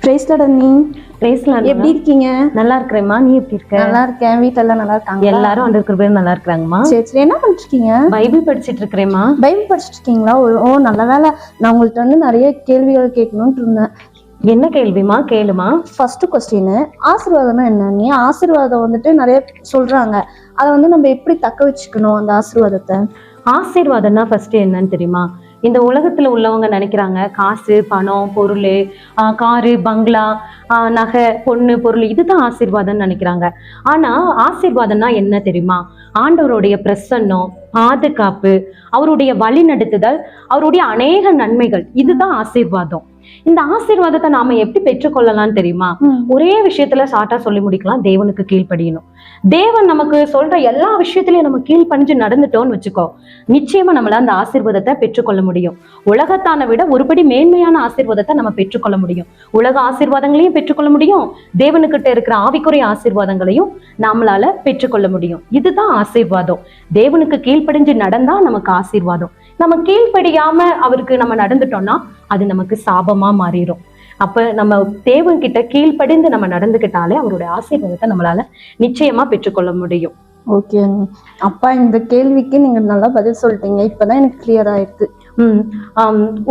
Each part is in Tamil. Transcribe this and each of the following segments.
பிரைஸ்லட் அண்ணி. பிரைஸ்லட். எப்படி இருக்கீங்க? நல்லா இருக்கிறேம்மா, நீ எப்படி இருக்க? நல்லா இருக்கேன். வீட்ல எல்லாம் நல்லா இருக்காங்க? எல்லாரும் ஆண்டவர் கிருபையால நல்லா இருக்காங்கம்மா. சரி சரி. என்ன பண்ணிட்டு இருக்கீங்க? பைபிள் படிச்சிட்டு இருக்கிறேம்மா. பைபிள் படிச்சிட்டு இருக்கீங்களா? ஓ நல்ல வேலை. நான் உங்கள்கிட்ட வந்து நிறைய கேள்விகள் கேட்கணும்னு இருந்தேன். என்ன கேள்விமா? கேளுமா. ஃபர்ஸ்ட் கொஸ்டின், ஆசீர்வாதம்னா என்ன? ஆசீர்வாதம் வந்துட்டு நிறைய சொல்றாங்க, அதை வந்து நம்ம எப்படி தக்க வச்சுக்கணும் அந்த ஆசீர்வாதத்தை? ஆசீர்வாதம்னா ஃபர்ஸ்ட் என்னன்னு தெரியுமா? இந்த உலகத்துல உள்ளவங்க நினைக்கிறாங்க காசு, பணம், பொருள், காரு, பங்களா, நகை, பொண்ணு, பொருள், இதுதான் ஆசீர்வாதம்னு நினைக்கிறாங்க. ஆனா ஆசீர்வாதம்னா என்ன தெரியுமா? ஆண்டவருடைய பிரசன்னம், பாதுகாப்பு, அவருடைய வழி நடத்துதல், அவருடைய அநேக நன்மைகள், இதுதான் ஆசீர்வாதம். இந்த ஆசீர்வாதத்தை நாம எப்படி பெற்றுக்கொள்ளலாம் தெரியுமா? ஒரே விஷயத்துல ஷார்ட்டா சொல்லி முடிக்கலாம். தேவனுக்கு கீழ்ப்படியணும். தேவன் நமக்கு சொல்ற எல்லா விஷயத்திலயும் நம்ம கீழ்ப்படிஞ்சு நடந்துட்டோம்னு வச்சுக்கோ, நிச்சயமா நம்மள அந்த ஆசீர்வாதத்தை பெற்றுக்கொள்ள முடியும். உலகத்தான விட ஒருபடி மேன்மையான ஆசீர்வாதத்தை நம்ம பெற்றுக்கொள்ள முடியும். உலக ஆசீர்வாதங்களையும் பெற்றுக்கொள்ள முடியும், தேவனுக்கிட்ட இருக்கிற ஆவிக்குரிய ஆசீர்வாதங்களையும் நம்மளால பெற்றுக்கொள்ள முடியும். இதுதான் ஆசீர்வாதம். தேவனுக்கு கீழ்ப்படிஞ்சு நடந்தா நமக்கு ஆசீர்வாதம். நம்ம கீழ்ப்படியாம அவருக்கு நம்ம நடந்துட்டோம்னா அது நமக்கு சாபமா மாறிடும். அப்ப நம்ம தேவன் கிட்ட கீழ்ப்படிந்து நம்ம நடந்துகிட்டாலே அவருடைய ஆசீர்வாதத்தை நம்மளால நிச்சயமா பெற்றுக்கொள்ள முடியும். ஓகே அப்பா, இந்த கேள்விக்கு நீங்க நல்லா பதில் சொல்லிட்டீங்க. இப்பதான் எனக்கு கிளியர் ஆயிருக்கு.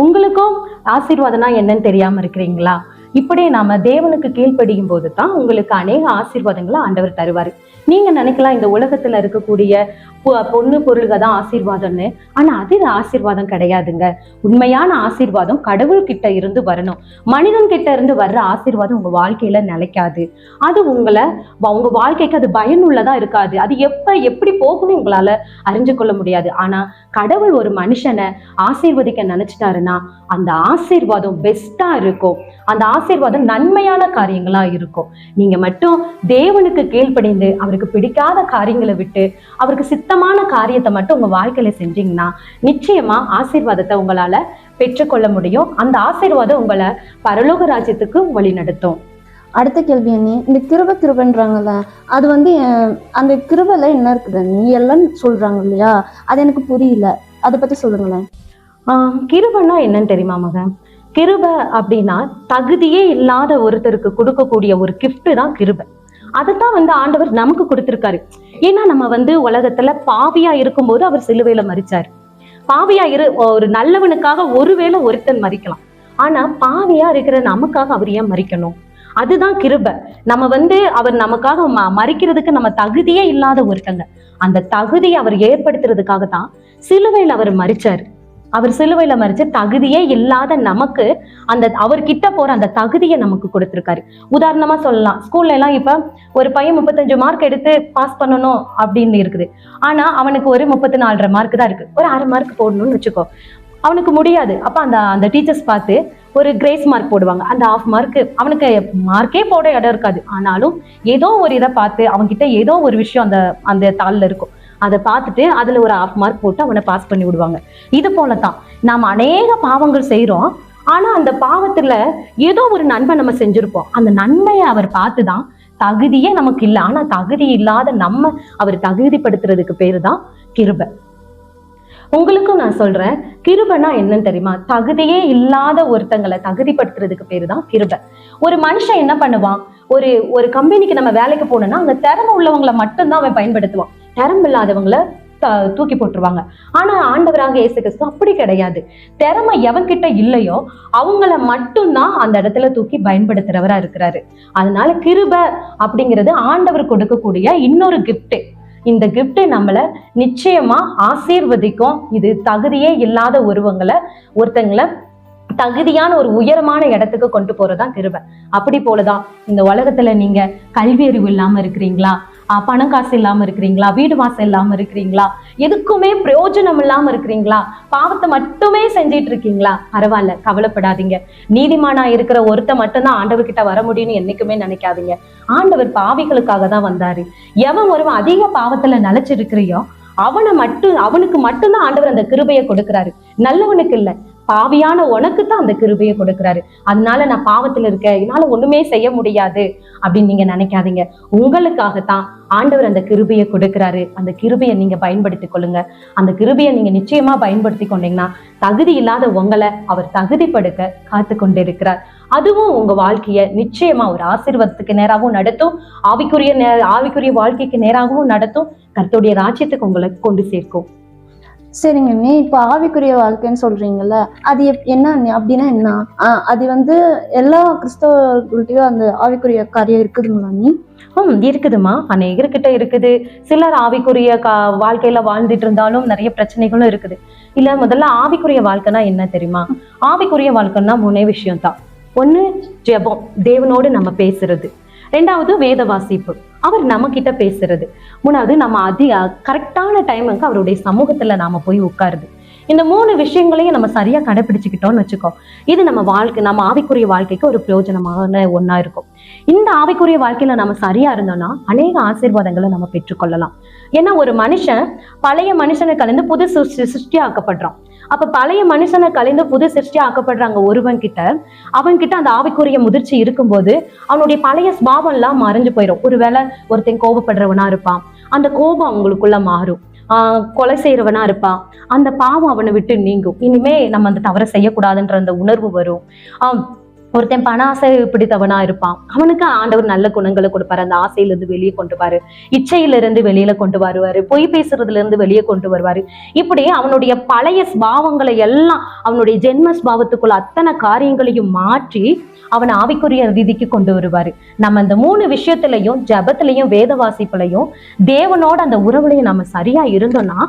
உங்களுக்கும் ஆசீர்வாதம்னா என்னன்னு தெரியாம இருக்கிறீங்களா? இப்படி நாம தேவனுக்கு கீழ்ப்படியும் போது தான் உங்களுக்கு அநேக ஆசீர்வாதங்களை ஆண்டவர் தருவாரு. நீங்க நினைக்கலாம் இந்த உலகத்துல இருக்கக்கூடிய பொண்ணு பொருள்க தான் ஆசீர்வாதம்னு. ஆனா அது ஆசீர்வாதம் கிடையாதுங்க. உண்மையான ஆசீர்வாதம் கடவுள் கிட்ட இருந்து வரணும். மனிதன் கிட்ட இருந்து வர்ற ஆசீர்வாதம் உங்க வாழ்க்கையில நிலைக்காது. அது உங்க வாழ்க்கைக்கு அது பயனுள்ளதா இருக்காது. அது எப்படி போகணும் உங்களால அறிஞ்சு கொள்ள முடியாது. ஆனா கடவுள் ஒரு மனுஷனை ஆசீர்வதிக்க நினைச்சிட்டாருன்னா அந்த ஆசீர்வாதம் பெஸ்டா இருக்கும். அந்த ஆசீர்வாதம் நன்மையான காரியங்களா இருக்கும். நீங்க மட்டும் தேவனுக்கு கீழ்ப்படிந்து அவருக்கு பிடிக்காத காரியங்களை விட்டு அவருக்கு சித்தமான காரியத்தை மட்டும் உங்க வாழ்க்கையில செஞ்சீங்கன்னா நிச்சயமா ஆசீர்வாதத்தை உங்களால பெற்றுக்கொள்ள முடியும். அந்த ஆசீர்வாதம் உங்களை பரலோக ராஜ்யத்துக்கு வழி நடத்தும். அடுத்த கேள்வி அண்ணி, இந்த கிருபன்றாங்கல்ல, அது வந்து அந்த கிருபைல என்ன இருக்குது அண்ணி? எல்லாம் சொல்றாங்க இல்லையா, அது எனக்கு புரியல. அதை பத்தி சொல்லுங்களேன். கிருபைன்னா என்னன்னு தெரியுமா மகன்? கிருபை அப்படின்னா தகுதியே இல்லாத ஒருத்தருக்கு கொடுக்கக்கூடிய ஒரு கிஃப்ட் தான் கிருபை. அதைத்தான் வந்து ஆண்டவர் நமக்கு கொடுத்திருக்காரு. ஏன்னா நம்ம வந்து உலகத்துல பாவியா இருக்கும்போது அவர் சிலுவையில மரிச்சாரு. பாவியா ஒரு நல்லவனுக்காக ஒருவேளை ஒருத்தன் மரிக்கலாம். ஆனா பாவியா இருக்கிற நமக்காக அவர் ஏன் மரிக்கணும்? அதுதான் கிருபை. நம்ம வந்து அவர் நமக்காக மரிக்கிறதுக்கு நம்ம தகுதியே இல்லாத ஒருத்தங்க, அந்த தகுதியை அவர் ஏற்படுத்துறதுக்காக தான் சிலுவையில அவர் மரிச்சாரு. அவர் சிலுவையில மரிச்சு தகுதியே இல்லாத நமக்கு அந்த அவர்கிட்ட போற அந்த தகுதியை நமக்கு கொடுத்திருக்காரு. உதாரணமா சொல்லலாம், ஸ்கூல்ல எல்லாம் இப்ப ஒரு பையன் 35 மார்க் எடுத்து பாஸ் பண்ணணும் அப்படின்னு இருக்குது. ஆனா அவனுக்கு ஒரு 34.5 மார்க் தான் இருக்கு. ஒரு 1/2 மார்க் போடணும்னு வச்சுக்கோ, அவனுக்கு முடியாது. அப்ப அந்த டீச்சர்ஸ் பார்த்து ஒரு கிரேஸ் மார்க் போடுவாங்க. அந்த 1/2 மார்க் அவனுக்கு மார்க்கே போட இடம் இருக்காது. ஆனாலும் ஏதோ ஒரு இதை பார்த்து அவன்கிட்ட ஏதோ ஒரு விஷயம் அந்த தாள்ல இருக்கும், அதை பார்த்துட்டு அதுல ஒரு 1/2 மார்க் போட்டு அவனை பாஸ் பண்ணி விடுவாங்க. இது போலதான் நாம் அநேக பாவங்கள் செய்யறோம். ஆனா அந்த பாவத்துல ஏதோ ஒரு நன்மை நம்ம செஞ்சிருப்போம். அந்த நன்மையை அவர் பார்த்துதான், தகுதியே நமக்கு இல்லை, ஆனா தகுதி இல்லாத நம்ம அவர் தகுதிப்படுத்துறதுக்கு பேரு தான் கிருபை. உங்களுக்கும் நான் சொல்றேன், கிருபைனா என்னன்னு தெரியுமா? தகுதியே இல்லாத ஒருத்தங்களை தகுதிப்படுத்துறதுக்கு பேரு தான் கிருபை. ஒரு மனுஷன் என்ன பண்ணுவான், ஒரு கம்பெனிக்கு நம்ம வேலைக்கு போனோம்னா அங்க திறமை உள்ளவங்களை மட்டும்தான் அவன் பயன்படுத்துவான், திறமை இல்லாதவங்களை தூக்கி போட்டுருவாங்க. ஆனா ஆண்டவராக இயேசு கிறிஸ்து அப்படி கிடையாது. திறமை எவன்கிட்ட இல்லையோ அவங்கள மட்டும்தான் அந்த இடத்துல தூக்கி பயன்படுத்துறவரா இருக்கிறாரு. அதனால கிருபை அப்படிங்கிறது ஆண்டவர் கொடுக்கக்கூடிய இன்னொரு கிஃப்ட். இந்த கிஃப்ட் நம்மள நிச்சயமா ஆசீர்வதிக்கும். இது தகுதியே இல்லாத ஒருத்தங்களை தகுதியான ஒரு உயரமான இடத்துக்கு கொண்டு போறதுதான் கிருபை. அப்படி போலதான் இந்த உலகத்துல நீங்க கல்வி அறிவு இல்லாம இருக்கிறீங்களா, பணம் காசு இல்லாம இருக்கிறீங்களா, வீடு வாசல் இல்லாம இருக்கிறீங்களா, எதுக்குமே பிரயோஜனம் இல்லாம இருக்கிறீங்களா, பாவத்தை மட்டுமே செஞ்சிட்டு இருக்கீங்களா, பரவாயில்ல, கவலைப்படாதீங்க. நீதிமானா இருக்கிற ஒருத்த மட்டும்தான் ஆண்டவர்கிட்ட வர முடியும்னு என்னைக்குமே நினைக்காதீங்க. ஆண்டவர் பாவிகளுக்காக தான் வந்தாரு. எவன் ஒருவன் அதிக பாவத்துல நிலைச்சிருக்கிறியோ அவனுக்கு மட்டும்தான் ஆண்டவர் அந்த கிருபையை கொடுக்கிறாரு, நல்லவனுக்கு இல்ல. பாவியான உனக்கு தான் அந்த கிருபையை கொடுக்கிறாரு. அதனால நான் பாவத்துல இருக்க, என்னால ஒண்ணுமே செய்ய முடியாது அப்படின்னு நீங்க நினைக்காதீங்க. உங்களுக்காகத்தான் ஆண்டவர் அந்த கிருபையை கொடுக்கிறாரு. அந்த கிருபையை நீங்க பயன்படுத்திக் கொள்ளுங்க. அந்த கிருபையை நீங்க நிச்சயமா பயன்படுத்தி கொண்டீங்கன்னா தகுதி இல்லாத உங்களை அவர் தகுதிப்படுத்த காத்து கொண்டிருக்கிறார். அதுவும் உங்க வாழ்க்கைய நிச்சயமா ஒரு ஆசீர்வாதத்துக்கு நேராகவும் நடத்தும், ஆவிக்குரிய வாழ்க்கைக்கு நேராகவும் நடத்தும், கர்த்தருடைய ராஜ்யத்துக்கு உங்களை கொண்டு சேர்க்கும். சரிங்க அண்ணி, இப்போ ஆவிக்குரிய வாழ்க்கைன்னு சொல்றீங்கல்ல, அது என்ன அண்ணி? அப்படின்னா என்ன? அது வந்து எல்லா கிறிஸ்தவர்கள்ட்டையும் அந்த ஆவிக்குரிய காரியம் இருக்குதுங்களா அண்ணி? இருக்குதுமா, அநேகர்கிட்ட இருக்குது. சிலர் ஆவிக்குரிய வாழ்க்கையில வாழ்ந்துட்டு இருந்தாலும் நிறைய பிரச்சனைகளும் இருக்குது. இல்ல, முதல்ல ஆவிக்குரிய வாழ்க்கைனா என்ன தெரியுமா? ஆவிக்குரிய வாழ்க்கைன்னா 3 விஷயம் தான். 1, ஜெபம், தேவனோடு நம்ம பேசுறது. 2வது வேத வாசிப்பு, அவர் நம்ம கிட்ட பேசுறது. 3வது நம்ம கரெக்டான டைமுக்கு அவருடைய சமூகத்துல நாம போய் உட்காருது. இந்த 3 விஷயங்களையும் நம்ம சரியா கடைபிடிச்சுக்கிட்டோம்னு வச்சுக்கோ, இது நம்ம ஆவிக்குரிய வாழ்க்கைக்கு ஒரு பிரயோஜனமான ஒண்ணா இருக்கும். இந்த ஆவிக்குரிய வாழ்க்கையில நம்ம சரியா இருந்தோம்னா அநேக ஆசீர்வாதங்களை நம்ம பெற்றுக்கொள்ளலாம். ஏன்னா ஒரு மனுஷன் பழைய மனுஷனை கலந்து புது சிருஷ்டி ஆக்கப்படுறான். அப்ப பழைய மனுஷனை கலைந்து புது சிருஷ்டி ஆக்கப்படுறாங்க அவன் கிட்ட அந்த ஆவிக்குரிய முதிர்ச்சி இருக்கும்போது அவனுடைய பழைய ஸ்பாவம் எல்லாம் மறைஞ்சு போயிடும். ஒருவேளை ஒருத்தன் கோபப்படுறவனா இருப்பான், அந்த கோபம் அவங்களுக்குள்ள மாறும். கொலை செய்யறவனா இருப்பான், அந்த பாவம் அவனை விட்டு நீங்கும். இனிமே நம்ம அந்த தவறை செய்யக்கூடாதுன்ற அந்த உணர்வு வரும். ஒருத்தன் பண ஆசை பிடித்தவனா இருப்பான், அவனுக்கு ஆண்டவர் நல்ல குணங்களை கொடுப்பாரு. அந்த ஆசையில இருந்து வெளியே கொண்டு வாரு, இச்சையிலிருந்து வெளியில கொண்டு வருவாரு, பொய் பேசுறதுல இருந்து வெளியே கொண்டு வருவாரு. இப்படி அவனுடைய பழைய ஸ்பாவங்களை எல்லாம், அவனுடைய ஜென்ம ஸ்பாவத்துக்குள்ள அத்தனை காரியங்களையும் மாற்றி அவனை ஆவிக்குரிய ரீதிக்கு கொண்டு வருவாரு. நம்ம அந்த 3 விஷயத்திலையும், ஜபத்திலையும், வேத வாசிப்புலையும், தேவனோட அந்த உறவுலையும் நம்ம சரியா இருந்தோம்னா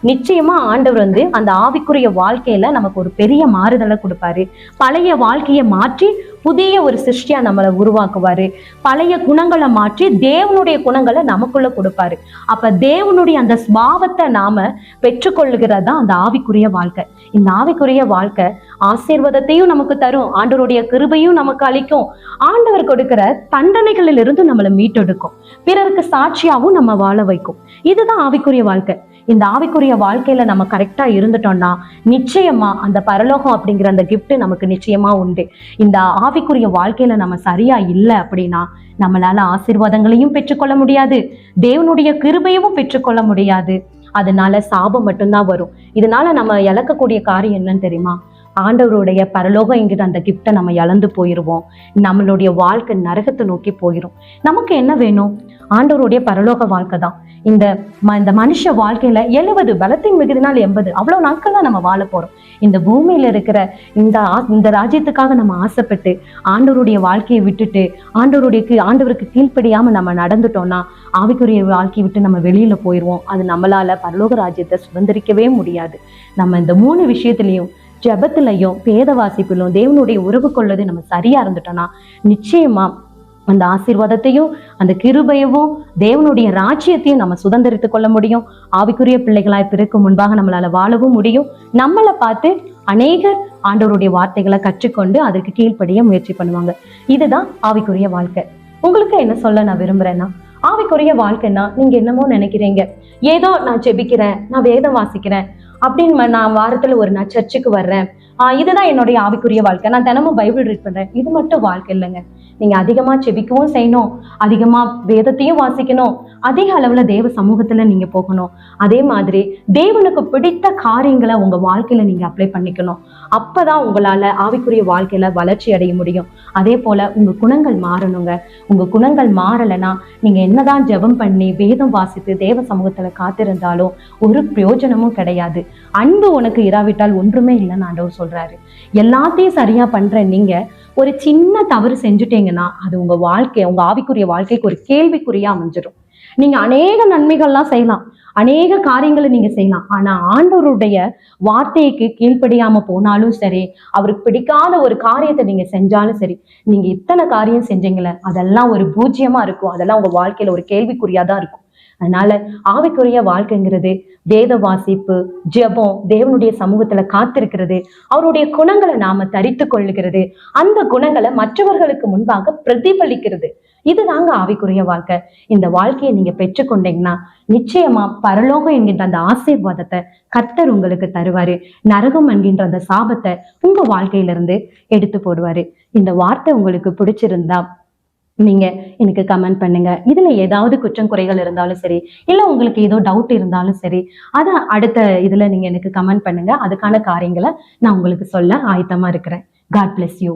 நிச்சயமா ஆண்டவர் அந்த ஆவிக்குரிய வாழ்க்கையில நமக்கு ஒரு பெரிய மாறுதலை கொடுப்பாரு. பழைய வாழ்க்கையை மாற்றி புதிய ஒரு சிருஷ்டியா நம்மளை உருவாக்குவாரு. பழைய குணங்களை மாற்றி தேவனுடைய குணங்களை நமக்குள்ள கொடுப்பாரு. அப்ப தேவனுடைய அந்த ஸ்பாவத்தை நாம பெற்றுக்கொள்ளுகிறதா அந்த ஆவிக்குரிய வாழ்க்கை. இந்த ஆவிக்குரிய வாழ்க்கை ஆசீர்வாதத்தையும் நமக்கு தரும், ஆண்டவருடைய கிருபையும் நமக்கு அளிக்கும், ஆண்டவர் கொடுக்கிற தண்டனைகளில் இருந்து நம்மளை மீட்டெடுக்கும், பிறருக்கு சாட்சியாவும் நம்ம வாழ வைக்கும். இதுதான் ஆவிக்குரிய வாழ்க்கை. இந்த ஆவிக்குரிய வாழ்க்கையில நம்ம கரெக்டா இருந்துட்டோம்னா நிச்சயமா அந்த பரலோகம் அப்படிங்கிற அந்த கிஃப்ட் நமக்கு நிச்சயமா உண்டு. இந்த ஆவிக்குரிய வாழ்க்கையில நம்ம சரியா இல்லை அப்படின்னா நம்மளால ஆசீர்வாதங்களையும் பெற்றுக்கொள்ள முடியாது, தேவனுடைய கிருபையும் பெற்றுக்கொள்ள முடியாது. அதனால சாபம் மட்டும்தான் வரும். இதனால நம்ம இழக்கக்கூடிய காரியம் என்னன்னு தெரியுமா? ஆண்டவருடைய பரலோகம் என்கிற அந்த கிஃப்டை நம்ம இழந்து போயிடுவோம். நம்மளுடைய வாழ்க்கை நரகத்தை நோக்கி போயிடும். நமக்கு என்ன வேணும்? ஆண்டவருடைய பரலோக வாழ்க்கை தான். இந்த மனுஷ வாழ்க்கையில 70 பலத்தின் மிகுதினால் 80 அவ்வளவு நாட்கள் தான் நம்ம வாழ போறோம். இந்த பூமியில இருக்கிற இந்த ராஜ்யத்துக்காக நம்ம ஆசைப்பட்டு ஆண்டவருடைய வாழ்க்கையை விட்டுட்டு ஆண்டவருக்கு கீழ்ப்படியாம நம்ம நடந்துட்டோம்னா ஆவிக்குரிய வாழ்க்கையை விட்டு நம்ம வெளியில போயிடுவோம். அது நம்மளால பரலோக ராஜ்யத்தை சுதந்திரிக்கவே முடியாது. நம்ம இந்த 3 விஷயத்திலையும், ஜபத்திலையும், வேத வாசிப்பிலும், தேவனுடைய உறவு கொள்வது நம்ம சரியா இருந்துட்டோம்னா நிச்சயமா அந்த ஆசீர்வாதத்தையும், அந்த கிருபையவும், தேவனுடைய ராஜ்யத்தையும் நம்ம சுதந்திரித்துக் கொள்ள முடியும். ஆவிக்குரிய பிள்ளைகளாய் பிறக்கும் முன்பாக நம்மளால வாழவும் முடியும். நம்மளை பார்த்து அநேகர் ஆண்டவருடைய வார்த்தைகளை கற்றுக்கொண்டு அதற்கு கீழ்ப்படிய முயற்சி பண்ணுவாங்க. இதுதான் ஆவிக்குரிய வாழ்க்கை. உங்களுக்கு என்ன சொல்ல நான் விரும்புறேன்னா, ஆவிக்குரிய வாழ்க்கைன்னா நீங்க என்னமோ நினைக்கிறீங்க, ஏதோ நான் ஜெபிக்கிறேன், நான் வேதம் வாசிக்கிறேன் அப்படின்னு, நான் வாரத்துல நான் சர்ச்சுக்கு வர்றேன், இதுதான் என்னுடைய ஆவிக்குரிய வாழ்க்கை, நான் தினமும் பைபிள் ரீட் பண்றேன், இது மட்டும் வாழ்க்கை இல்லைங்க. நீங்க அதிகமா செபிக்கவும் செய்யணும், அதிகமா வேதத்தையும் வாசிக்கணும், அதிக அளவுல தேவ சமூகத்துல நீங்க போகணும். அதே மாதிரி தேவனுக்கு பிடித்த காரியங்களை உங்க வாழ்க்கையில நீங்க அப்ளை பண்ணிக்கணும். அப்பதான் உங்களால ஆவிக்குரிய வாழ்க்கையில வளர்ச்சி அடைய முடியும். அதே போல உங்க குணங்கள் மாறணுங்க. உங்க குணங்கள் மாறலைன்னா நீங்க என்னதான் ஜெபம் பண்ணி வேதம் வாசித்து தேவ சமூகத்துல காத்திருந்தாலும் ஒரு பிரயோஜனமும் கிடையாது. அன்பு உனக்கு இராவிட்டால் ஒன்றுமே இல்லைன்னு ஆண்டவர் சொல்றாரு. எல்லாத்தையும் சரியா பண்ற நீங்க ஒரு சின்ன தவறு செஞ்சுட்டீங்கன்னா அது உங்க ஆவிக்குரிய வாழ்க்கைக்கு ஒரு கேள்விக்குறியா அமைஞ்சிடும். நீங்க அநேக நன்மைகள்லாம் செய்யலாம், அநேக காரியங்களை நீங்க செய்யலாம். ஆனா ஆண்டவருடைய வார்த்தைக்கு கீழ்ப்படியாம போனாலும் சரி, அவருக்கு பிடிக்காத ஒரு காரியத்தை நீங்க செஞ்சாலும் சரி, நீங்க இத்தனை காரியம் செஞ்சீங்களே அதெல்லாம் ஒரு பூஜ்யமா இருக்கும். அதெல்லாம் உங்க வாழ்க்கையில ஒரு கேள்விக்குறியாதான் இருக்கும். அதனால ஆவிக்குரிய வாழ்க்கைங்கிறது வேத வாசிப்பு, ஜெபம், தேவனுடைய சமூகத்துல காத்திருக்கிறது, அவருடைய குணங்களை நாம தரித்து கொள்ளுகிறது, அந்த குணங்களை மற்றவர்களுக்கு முன்பாக பிரதிபலிக்கிறது. இதுதாங்க ஆவிக்குரிய வாழ்க்கை. இந்த வாழ்க்கையை நீங்க பெற்றுக்கொண்டீங்கன்னா நிச்சயமா பரலோகம் என்கின்ற அந்த ஆசீர்வாதத்தை கர்த்தர் உங்களுக்கு தருவாரு. நரகம் என்கின்ற அந்த சாபத்தை உங்க வாழ்க்கையில இருந்து எடுத்து போடுவாரு. இந்த வார்த்தை உங்களுக்கு பிடிச்சிருந்தா நீங்க எனக்கு கமெண்ட் பண்ணுங்க. இதுல ஏதாவது குற்றம் குறைகள் இருந்தாலும் சரி, இல்ல உங்களுக்கு ஏதோ டவுட் இருந்தாலும் சரி, அதை அடுத்த இதுல நீங்க எனக்கு கமெண்ட் பண்ணுங்க. அதுக்கான காரியங்களை நான் உங்களுக்கு சொல்ல ஆயத்தமா இருக்கிறேன். God bless you.